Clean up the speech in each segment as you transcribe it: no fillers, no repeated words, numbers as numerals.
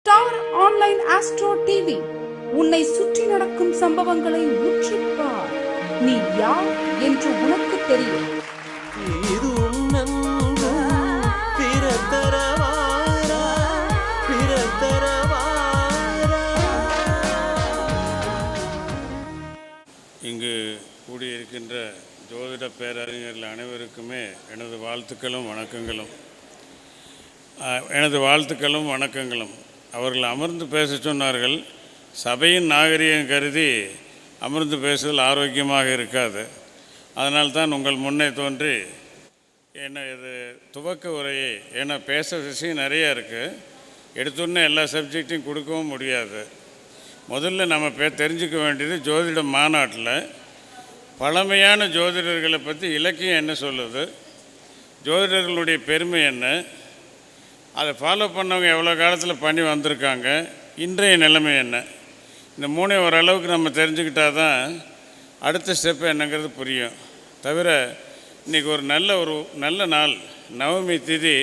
Star online astro TV உன்னை சுற்றி நடக்கும் சம்பவங்களை உற்றுப்பார். நீ யார் என்று உனக்கு தெரியும். இங்கு கூடியிருக்கின்ற ஜோதிட பேரறிஞர்கள் அனைவருக்குமே எனது வாழ்த்துக்களும் வணக்கங்களும். அவர்கள் அமர்ந்து பேச சொன்னார்கள். சபையின் நாகரிகம் கருதி அமர்ந்து பேசுதல் ஆரோக்கியமாக இருக்காது. அதனால்தான் உங்கள் முன்னே தோன்றி என்ன இது துவக்க உரையை, ஏன்னா பேச விஷயம் நிறையா இருக்குது, எடுத்தோன்னே எல்லா சப்ஜெக்டையும் கொடுக்கவும் முடியாது. முதல்ல நம்ம தெரிஞ்சுக்க வேண்டியது ஜோதிட மாநாட்டில் பழமையான ஜோதிடர்களை பற்றி இலக்கியம் என்ன சொல்லுது, ஜோதிடர்களுடைய பெருமை என்ன, அதை ஃபாலோ பண்ணவங்க எவ்வளோ காலத்தில் பண்ணி வந்திருக்காங்க, இன்றைய நிலைமை என்ன, இந்த மூணே ஓரளவுக்கு நம்ம தெரிஞ்சுக்கிட்டால் தான் அடுத்த ஸ்டெப்பு என்னங்கிறது புரியும். தவிர இன்றைக்கி ஒரு நல்ல நாள், நவமி திதி,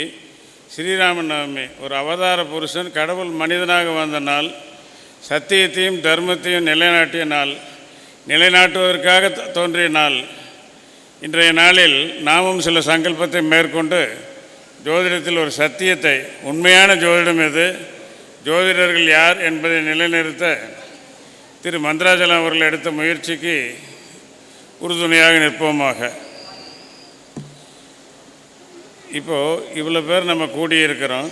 ஸ்ரீராம நவமி, ஒரு அவதார புருஷன் கடவுள் மனிதனாக வந்த நாள், சத்தியத்தையும் தர்மத்தையும் நிலைநாட்டிய நாள், நிலைநாட்டுவதற்காக தோன்றிய நாள். இன்றைய நாளில் நாமும் சில சங்கல்பத்தை மேற்கொண்டு ஜோதிடத்தில் ஒரு சத்தியத்தை, உண்மையான ஜோதிடம் எது, ஜோதிடர்கள் யார் என்பதை நிலைநிறுத்த திரு மந்திராஜலம் அவர்கள் எடுத்த முயற்சிக்கு உறுதுணையாக நிற்போமாக. இப்போது இவ்வளோ பேர் நம்ம கூடியிருக்கிறோம்.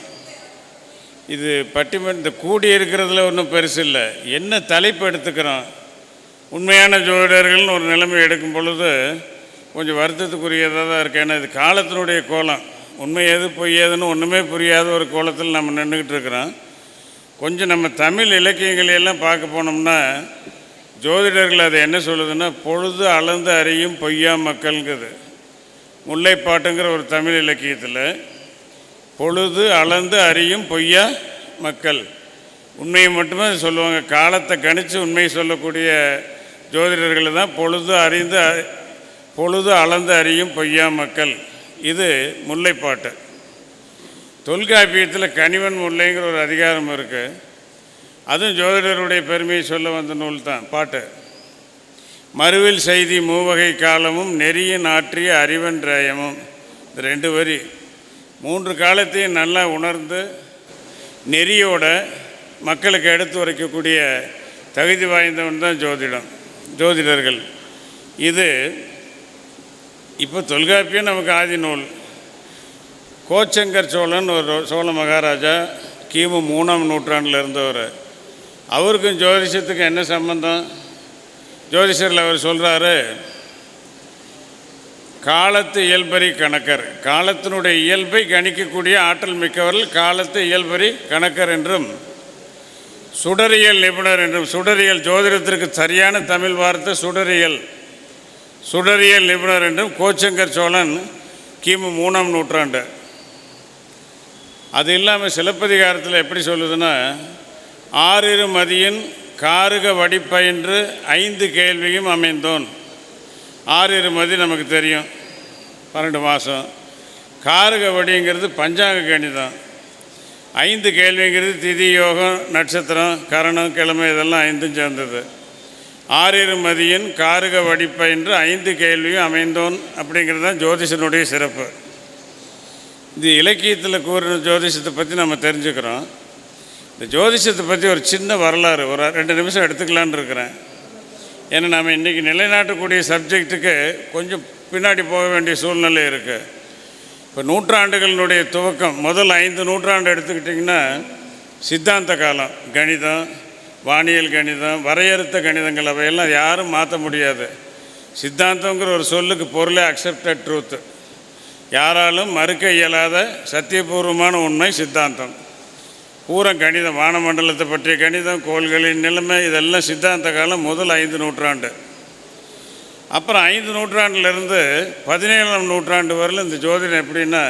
இது இந்த கூடியிருக்கிறதுல ஒன்றும் பெருசு இல்லை. என்ன தலைப்பு எடுத்துக்கிறோம்? உண்மையான ஜோதிடர்கள்னு ஒரு நிலைமை எடுக்கும் பொழுது கொஞ்சம் வருத்தத்துக்குரியதாக தான் இருக்குது. ஏன்னா இது காலத்தினுடைய கோலம், உண்மை எது பொய் ஏதுன்னு ஒன்றுமே புரியாத ஒரு கோலத்தில் நம்ம நின்றுக்கிட்டு இருக்கிறோம். கொஞ்சம் நம்ம தமிழ் இலக்கியங்களையெல்லாம் பார்க்க போனோம்னா ஜோதிடர்கள் அதை என்ன சொல்லுதுன்னா, பொழுது அளந்து அறியும் பொய்யா மக்கள்ங்கிறது. முல்லைப்பாட்டுங்கிற ஒரு தமிழ் இலக்கியத்தில் பொழுது அளந்து அறியும் பொய்யா மக்கள், உண்மையை மட்டுமே சொல்லுவாங்க. காலத்தை கணித்து உண்மையை சொல்லக்கூடிய ஜோதிடர்கள் தான் பொழுது அளந்து அறியும் பொய்யா மக்கள். இது முல்லைப்பாட்டு. தொல்காப்பியத்தில் கணிவன் முல்லைங்கிற ஒரு அதிகாரம் இருக்குது. அதுவும் ஜோதிடருடைய பெருமையை சொல்ல வந்த நூல் தான் பாட்டு. மறுவில் செய்தி மூவகை காலமும் நெறியின் ஆற்றிய அறிவன்றயமும், இந்த 2 வரி 3 காலத்தையும் நல்லா உணர்ந்து நெறியோட மக்களுக்கு எடுத்து உரைக்கக்கூடிய தகுதி வாய்ந்தவன் தான் ஜோதிடர்கள். இது இப்போ தொல்காப்பியம் நமக்கு ஆதி நூல். கோச்சங்கர் சோழன் ஒரு சோழ மகாராஜா, கிமு 3ஆம் நூற்றாண்டில் இருந்தவர். அவருக்கும் ஜோதிஷத்துக்கு என்ன சம்பந்தம்? ஜோதிஷரில் அவர் சொல்கிறாரு, காலத்து இயல்பறி கணக்கர், காலத்தினுடைய இயல்பை கணிக்கக்கூடிய ஆற்றல் மிக்கவர்கள் காலத்து இயல்பறி கணக்கர் என்றும், சுடரியல் நிபுணர் என்றும். சுடரியல் ஜோதிடத்திற்கு சரியான தமிழ் வார்த்தை சுடரியல் நிபுணர் என்றும் கோச்சங்கர் சோழன் கிமு 3ஆம் நூற்றாண்டு. அது இல்லாமல் சிலப்பதிகாரத்தில் எப்படி சொல்லுதுன்னா, 6 மதியின் காருக வடிப்பயின்று 5 கேள்வியும் அமைந்தோன். 6 மதி நமக்கு தெரியும், 12 மாதம். காருக வடிங்கிறது பஞ்சாங்க கணிதம். 5 கேள்விங்கிறது திதி, யோகம், நட்சத்திரம், கரணம், கிழமை, இதெல்லாம் 5 சேர்ந்தது. 6 மதியின் காருக வடிப்பயின்று 5 கேள்வியும் அமைந்தோன் அப்படிங்கிறது தான் ஜோதிஷனுடைய சிறப்பு. இந்த இலக்கியத்தில் கூறின ஜோதிஷத்தை பற்றி நம்ம தெரிஞ்சுக்கிறோம். இந்த ஜோதிஷத்தை பற்றி ஒரு சின்ன வரலாறு ஒரு 2 நிமிஷம் எடுத்துக்கலான்னு இருக்கிறேன். ஏன்னா நம்ம இன்றைக்கி நிலைநாட்டக்கூடிய சப்ஜெக்ட்டுக்கு கொஞ்சம் பின்னாடி போக வேண்டிய சூழ்நிலை இருக்குது. இப்போ நூற்றாண்டுகளினுடைய துவக்கம், முதல் 5 நூற்றாண்டு எடுத்துக்கிட்டிங்கன்னா சித்தாந்த காலம், கணிதம், வானியல் கணிதம், வரையறுத்த கணிதங்கள், அவையெல்லாம் யாரும் மாற்ற முடியாது. சித்தாந்தங்கிற ஒரு சொல்லுக்கு பொருளே அக்செப்டட் ட்ரூத்து, யாராலும் மறுக்க இயலாத சத்தியபூர்வமான உண்மை சித்தாந்தம். பூரா கணிதம், வானமண்டலத்தை பற்றிய கணிதம், கோள்களின் நிலைமை, இதெல்லாம் சித்தாந்த காலம் முதல் 5 நூற்றாண்டு. அப்புறம் 5 நூற்றாண்டிலிருந்து 17ஆம் நூற்றாண்டு வரையில் இந்த ஜோதிடம் எப்படின்னா,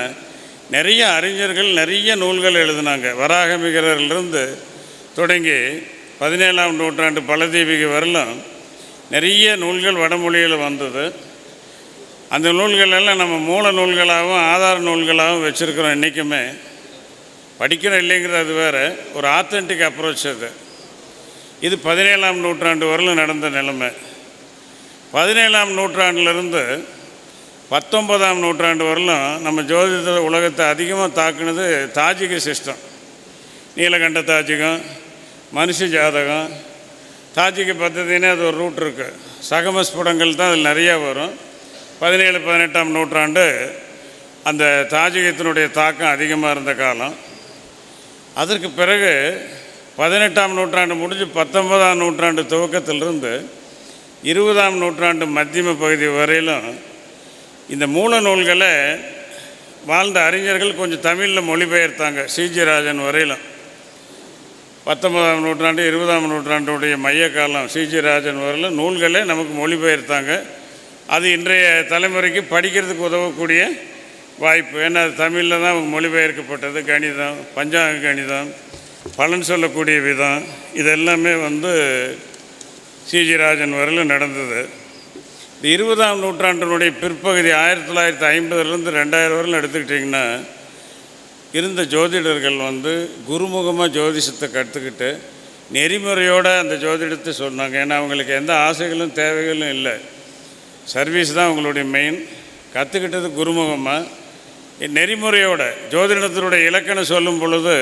நிறைய அறிஞர்கள் நிறைய நூல்கள் எழுதினாங்க. வராகமிகரிலிருந்து தொடங்கி 17ஆம் நூற்றாண்டு பலதீபிகை வரலும் நிறைய நூல்கள் வடமொழியில் வந்தது. அந்த நூல்களெல்லாம் நம்ம மூல நூல்களாகவும் ஆதார நூல்களாகவும் வச்சுருக்கிறோம். இன்றைக்குமே படிக்கணும் இல்லைங்கிறது அது வேறு, ஒரு ஆத்தென்டிக் அப்ரோச் அது. இது 17ஆம் நூற்றாண்டு வரலும் நடந்த நிலைமை. 17ஆம் நூற்றாண்டிலிருந்து 19ஆம் நூற்றாண்டு வரலும் நம்ம ஜோதிட உலகத்தை அதிகமாக தாக்குனது தாஜிக சிஸ்டம். நீலகண்ட தாஜிகம், மனுஷ ஜாதகம், தாஜிக பద్ధதினே அது ஒரு ரூட் இருக்குது. சகமஸ்புடங்கள் தான் அதில் நிறையா வரும். 17-18ஆம் நூற்றாண்டு அந்த தாஜிகத்தினுடைய தாக்கம் அதிகமாக இருந்த காலம். அதற்கு பிறகு 18ஆம் நூற்றாண்டு முடிஞ்சு 19ஆம் நூற்றாண்டு துவக்கத்திலிருந்து 20ஆம் நூற்றாண்டு மத்தியம பகுதி வரையிலும் இந்த மூல நூல்களை வாழ்ந்த அறிஞர்கள் கொஞ்சம் தமிழில் மொழிபெயர்த்தாங்க. சிஜி ராஜன் வரையிலும் 19ஆம் நூற்றாண்டு 20ஆம் நூற்றாண்டுடைய மைய காலம் சிஜி ராஜன் வரையிலும் நூல்களே நமக்கு மொழிபெயர்த்தாங்க. அது இன்றைய தலைமுறைக்கு படிக்கிறதுக்கு உதவக்கூடிய வாய்ப்பு. ஏன்னா அது தமிழில் தான் அவங்க மொழிபெயர்க்கப்பட்டது. கணிதம், பஞ்சாங்க கணிதம், பலன் சொல்லக்கூடிய விதம், இதெல்லாமே சிஜி ராஜன் வரையிலும் நடந்தது. இந்த 20ஆம் நூற்றாண்டினுடைய பிற்பகுதி 1950லேருந்து 2000 வரையிலும் எடுத்துக்கிட்டிங்கன்னா இருந்த ஜோதிடர்கள் குருமுகமாக ஜோதிஷத்தை கற்றுக்கிட்டு நெறிமுறையோடு அந்த ஜோதிடத்தை சொன்னாங்க. ஏன்னா அவங்களுக்கு எந்த ஆசைகளும் தேவைகளும் இல்லை, சர்வீஸ் தான் அவங்களுடைய மெயின். கற்றுக்கிட்டது குருமுகமாக நெறிமுறையோட ஜோதிடத்தினுடைய இலக்கணம் சொல்லும் பொழுது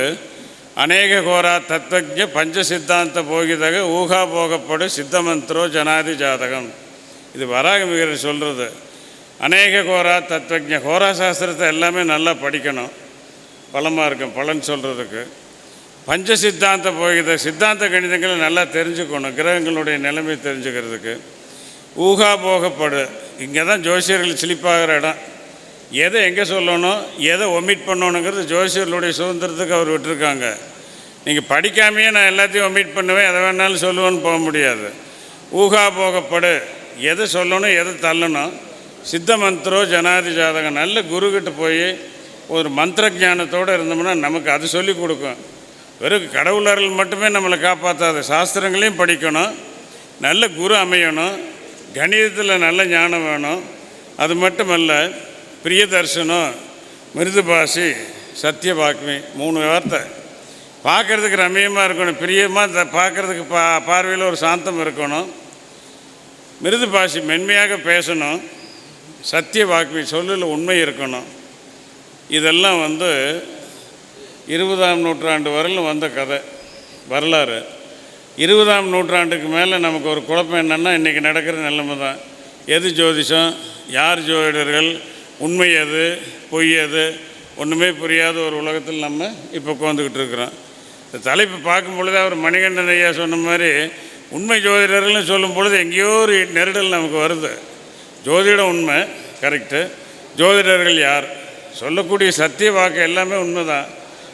அநேக கோரா தத்வஜ பஞ்ச சித்தாந்த போகிதக ஊகா போகப்படு சித்தமந்திரோ ஜனாதி ஜாதகம். இது வராக மிகர் சொல்கிறது. அநேக கோரா தத்வஜ கோரா சாஸ்திரத்தை எல்லாமே நல்லா படிக்கணும், பலமாக இருக்கும் பலன் சொல்கிறதுக்கு. பஞ்ச சித்தாந்த போகித சித்தாந்த கணிதங்களை நல்லா தெரிஞ்சுக்கணும், கிரகங்களுடைய நிலைமை தெரிஞ்சுக்கிறதுக்கு. ஊகா போகப்படு, இங்கே தான் ஜோசியர்கள் சிலிப்பாகிற இடம். எதை எங்கே சொல்லணும், எதை ஒமிட் பண்ணணுங்கிறது ஜோசியர்களுடைய சுதந்திரத்துக்கு அவர் விட்டுருக்காங்க. நீங்கள் படிக்காமையே நான் எல்லாத்தையும் ஒமிட் பண்ணுவேன், எதை வேணாலும் சொல்லுவேன்னு போக முடியாது. ஊகா போகப்படு, எதை சொல்லணும் எதை தள்ளணும். சித்த மந்திரோ ஜனாதி ஜாதகம். நல்ல குருக்கிட்ட போய் ஒரு மந்திர ஞானத்தோடு இருந்தோம்னா நமக்கு அது சொல்லி கொடுக்கும். வெறும் கடவுளர்கள் மட்டுமே நம்மளை காப்பாற்றாது, சாஸ்திரங்களையும் படிக்கணும், நல்ல குரு அமையணும், கணிதத்தில் நல்ல ஞானம் வேணும். அது மட்டுமல்ல, பிரிய தர்சனம், மிருது பாஷி, சத்தியவாக்மி, 3 வார்த்தை. பார்க்குறதுக்கு ரம்மியமாக இருக்கணும், பிரியமாக பார்க்குறதுக்கு பார்வையில் ஒரு சாந்தம் இருக்கணும். மிருது பாஷி மென்மையாக பேசணும். சத்தியவாக்மி சொல்லில் உண்மை இருக்கணும். இதெல்லாம் 20ஆம் நூற்றாண்டு வரையிலும் வந்த கதை வரலாறு. 20ஆம் நூற்றாண்டுக்கு மேலே நமக்கு ஒரு குழப்பம் என்னென்னா, இன்றைக்கி நடக்கிற நிலைமை தான். எது ஜோதிஷம், யார் ஜோதிடர்கள், உண்மை எது, பொய் எது, ஒன்றுமே புரியாத ஒரு உலகத்தில் நம்ம இப்போ உட்காந்துக்கிட்டு இருக்கிறோம். இந்த தலைப்பு பார்க்கும் பொழுது அவர் மணிகண்டன் ஐயா சொன்ன மாதிரி உண்மை ஜோதிடர்கள்னு சொல்லும் பொழுது எங்கேயோ ஒரு நெருடல் நமக்கு வருது. ஜோதிடம் உண்மை கரெக்டு, ஜோதிடர்கள் யார், சொல்லக்கூடிய சத்திய வாக்கு எல்லாமே உண்மை தான்.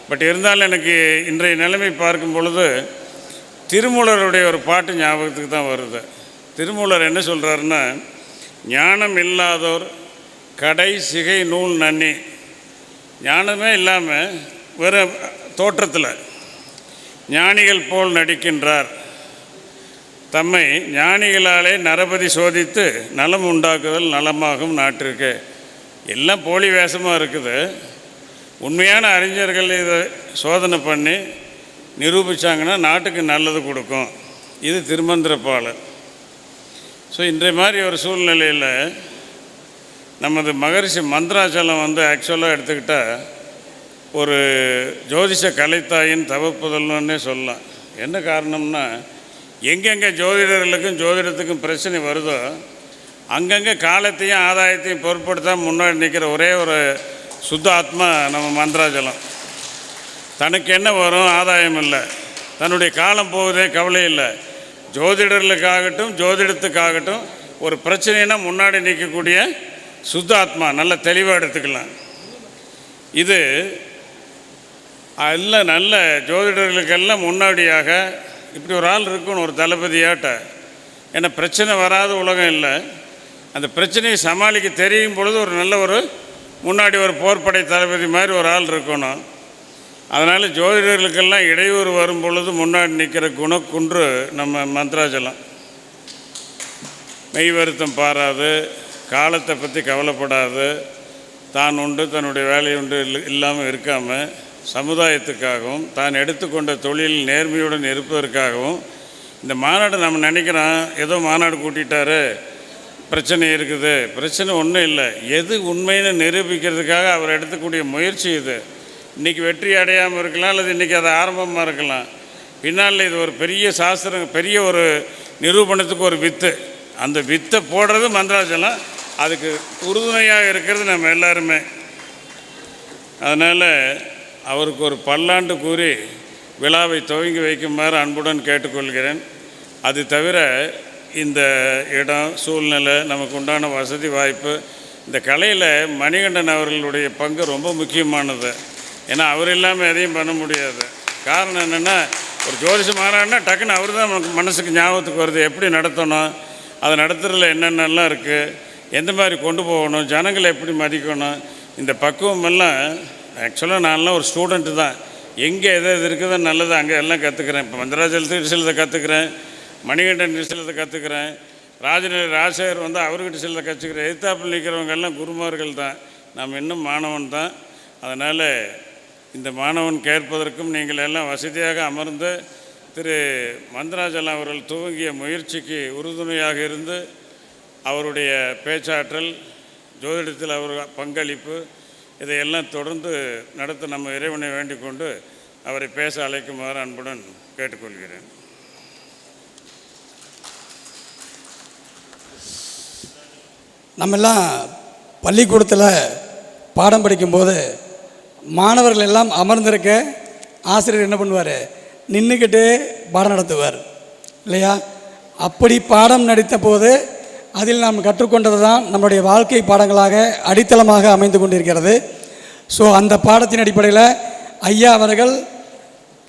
பட் இருந்தாலும் எனக்கு இன்றைய நிலைமை பார்க்கும் பொழுது திருமூலருடைய ஒரு பாட்டு ஞாபகத்துக்கு தான் வருது. திருமூலர் என்ன சொல்கிறாருன்னா, ஞானம் இல்லாதோர் கடை சிகை நூல் நன்னி. ஞானமே இல்லாமல் வேறு தோற்றத்தில் ஞானிகள் போல் நடிக்கின்றார். தம்மை ஞானிகளாலே நரபதி சோதித்து நலம் உண்டாக்குதல் நலமாகும் நாட்டிற்கு. எல்லாம் போலி வேஷமாக இருக்குது. உண்மையான அறிஞர்கள் இதை சோதனை பண்ணி நிரூபித்தாங்கன்னா நாட்டுக்கு நல்லது கொடுக்கும். இது திருமந்திரப்பாளர். ஸோ இன்றைய மாதிரி ஒரு சூழ்நிலையில் நமது மகரிஷி மந்திராச்சலம் ஆக்சுவலாக எடுத்துக்கிட்டால் ஒரு ஜோதிஷ கலைத்தாயின் தவப்புதல்னே சொல்லலாம். என்ன காரணம்னா, எங்கெங்கே ஜோதிடர்களுக்கும் ஜோதிடத்துக்கும் பிரச்சனை வருதோ அங்கங்கே காலத்தையும் ஆதாயத்தையும் பொருட்படுத்தாமல் முன்னாடி நிற்கிற ஒரே ஒரு சுத்த ஆத்மா நம்ம மந்திராச்சலம். தனக்கு என்ன வரும், ஆதாயம் இல்லை, தன்னுடைய காலம் போவதே கவலை இல்லை. ஜோதிடர்களுக்காகட்டும் ஜோதிடத்துக்காகட்டும் ஒரு பிரச்சனைனா முன்னாடி நிற்கக்கூடிய சுத்த ஆத்மா. நல்ல தெளிவாக எடுத்துக்கலாம். இது எல்லாம் நல்ல ஜோதிடர்களுக்கெல்லாம் முன்னாடியாக இப்படி ஒரு ஆள் இருக்கணும், ஒரு தளபதியாட்ட. ஏன்னா பிரச்சனை வராத உலகம் இல்லை. அந்த பிரச்சனையை சமாளிக்க தெரியும் பொழுது ஒரு நல்ல ஒரு முன்னாடி ஒரு போர்ப்படை தளபதி மாதிரி ஒரு ஆள் இருக்கணும். அதனால் ஜோதிடர்களுக்கெல்லாம் இடையூறு வரும் பொழுது முன்னாடி நிற்கிற குணக்குன்று நம்ம மந்திராச்சலம். மெய் வருத்தம் பாராது, காலத்தை பற்றி கவலைப்படாது, தான் உண்டு தன்னுடைய வேலை உண்டு இல்லாமல் இருக்காமல் சமுதாயத்துக்காகவும் தான் எடுத்துக்கொண்ட தொழில் நேர்மையுடன் இருப்பதற்காகவும் இந்த மாநாடு நம்ம நினைக்கிறோம் ஏதோ மாநாடு கூட்டிட்டாரு பிரச்சனை இருக்குது. பிரச்சனை ஒன்றும் இல்லை. எது உண்மைன்னு நிரூபிக்கிறதுக்காக அவர் எடுத்துக்கூடிய முயற்சி இது. இன்றைக்கி வெற்றி அடையாமல் இருக்கலாம், அல்லது இன்றைக்கி அது ஆரம்பமாக இருக்கலாம். பின்னால் இது ஒரு பெரிய சாஸ்திரம், பெரிய ஒரு நிரூபணத்துக்கு ஒரு வித்து. அந்த வித்தை போடுறது மந்திராஜலம். அதுக்கு உறுதுணையாக இருக்கிறது நம்ம எல்லாருமே. அதனால் அவருக்கு ஒரு பல்லாண்டு கூறி விழாவை துவங்கி வைக்குமாறு அன்புடன் கேட்டுக்கொள்கிறேன். அது தவிர இந்த இடம், சூழ்நிலை, நமக்கு உண்டான வசதி வாய்ப்பு, இந்த கலையில் மணிகண்டன் அவர்களுடைய பங்கு ரொம்ப முக்கியமானது. ஏன்னா அவர் இல்லாமல் எதையும் பண்ண முடியாது. காரணம் என்னென்னா, ஒரு ஜோதிஷ மாநாடுனா டக்குன்னு அவர் தான் நமக்கு மனசுக்கு ஞாபகத்துக்கு வருது. எப்படி நடத்தணும், அதை நடத்துறதுல என்னென்னலாம் இருக்குது, எந்த மாதிரி கொண்டு போகணும், ஜனங்களை எப்படி மதிக்கணும், இந்த பக்குவமெல்லாம் ஆக்சுவலாக நான்லாம் ஒரு ஸ்டூடெண்ட்டு தான். எங்கே எது இருக்குதோ நல்லது அங்கே எல்லாம் கற்றுக்கிறேன். இப்போ மந்திராஜலத்து சிலதை கற்றுக்கிறேன், மணிகண்டன் சிலதை கற்றுக்கிறேன், ராஜசேகர் வந்து அவர்கிட்ட சிலதை கற்றுக்கிறேன். எதிர்த்தாப்பில் நிற்கிறவங்க எல்லாம் குருமார்கள் தான். நாம் இன்னும் மாணவன் தான். அதனால் இந்த மாணவன் கேட்பதற்கும் நீங்கள் எல்லாம் வசதியாக அமர்ந்து திரு மந்திராஜலம் அவர்கள் துவங்கிய முயற்சிக்கு உறுதுணையாக இருந்து அவருடைய பேச்சாற்றல், ஜோதிடத்தில் அவர் பங்களிப்பு, இதையெல்லாம் தொடர்ந்து நடத்த நம்ம இறைவனை வேண்டிக் கொண்டு அவரை பேச அழைக்குமாறு அன்புடன் கேட்டுக்கொள்கிறேன். நம்மெல்லாம் பள்ளிக்கூடத்தில் பாடம் படிக்கும்போது மாணவர்கள் எல்லாம் அமர்ந்திருக்க ஆசிரியர் என்ன பண்ணுவார், நின்றுக்கிட்டே பாடம் நடத்துவார் இல்லையா? அப்படி பாடம் நடித்த போது அதில் நாம் கற்றுக்கொண்டது தான் நம்முடைய வாழ்க்கை பாடங்களாக அடித்தளமாக அமைந்து கொண்டிருக்கிறது. ஸோ அந்த பாடத்தின் அடிப்படையில் ஐயா அவர்கள்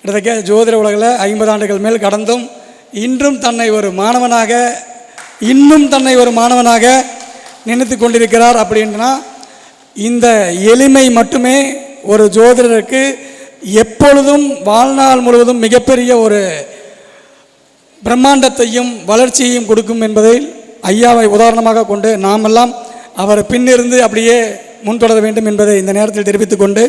கிட்டத்தட்ட ஜோதிட உலகில் 50 ஆண்டுகள் மேல் கடந்தும் இன்னும் தன்னை ஒரு மாணவனாக நினைத்து கொண்டிருக்கிறார். அப்படின்னா இந்த எளிமை மட்டுமே ஒரு ஜோதிடருக்கு எப்பொழுதும் வாழ்நாள் முழுவதும் மிகப்பெரிய ஒரு பிரம்மாண்டத்தையும் வளர்ச்சியையும் கொடுக்கும் என்பதை ஐயாவை உதாரணமாக கொண்டு நாமெல்லாம் அவர் பின்னிருந்து அப்படியே முன்தொடர வேண்டும் என்பதை இந்த நேரத்தில் தெரிவித்துக் கொண்டு